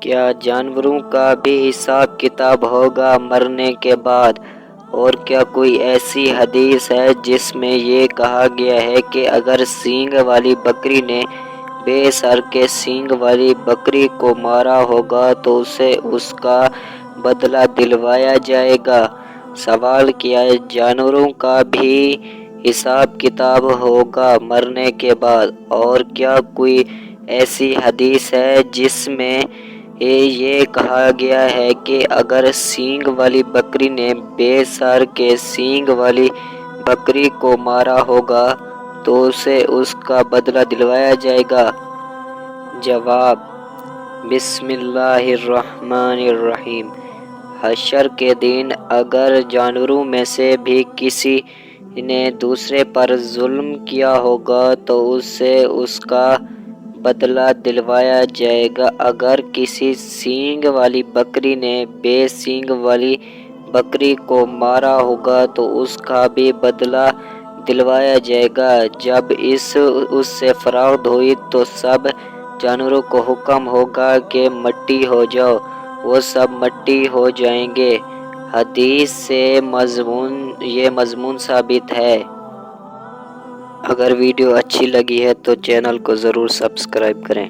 کیا جانوروں کا بھی حساب کتاب ہوگا مرنے کے بعد؟ اور کیا کوئی ایسی حدیث ہے جس میں یہ کہا گیا ہے کہ اگر سینگ والی بکری نے بے سر کے سینگ والی بکری کو مارا ہوگا تو اسے اس کا بدلہ دلوایا جائے گا؟ سوال کیا جانوروں کا بھی حساب کتاب ہوگا مرنے کے بعد؟ اور کیا کوئی ایسی حدیث ہے جس میں یہ کہا گیا ہے کہ اگر سینگ والی بکری نے بے سر کے سینگ والی بکری کو مارا ہوگا تو اسے اس کا بدلہ دلوایا جائے گا؟ جواب: بسم اللہ الرحمن الرحیم۔ حشر کے دن اگر جانوروں میں سے بھی کسی نے دوسرے پر ظلم کیا ہوگا تو اسے اس کا بدلہ دلوایا جائے گا۔ اگر کسی سینگ والی بکری نے بے سینگ والی بکری کو مارا ہوگا تو اس کا بھی بدلہ دلوایا جائے گا۔ جب اس سے فریاد ہوئی تو سب جانوروں کو حکم ہوگا کہ مٹی ہو جاؤ، وہ سب مٹی ہو جائیں گے۔ حدیث سے یہ مضمون ثابت ہے۔ اگر ویڈیو اچھی لگی ہے تو چینل کو ضرور سبسکرائب کریں۔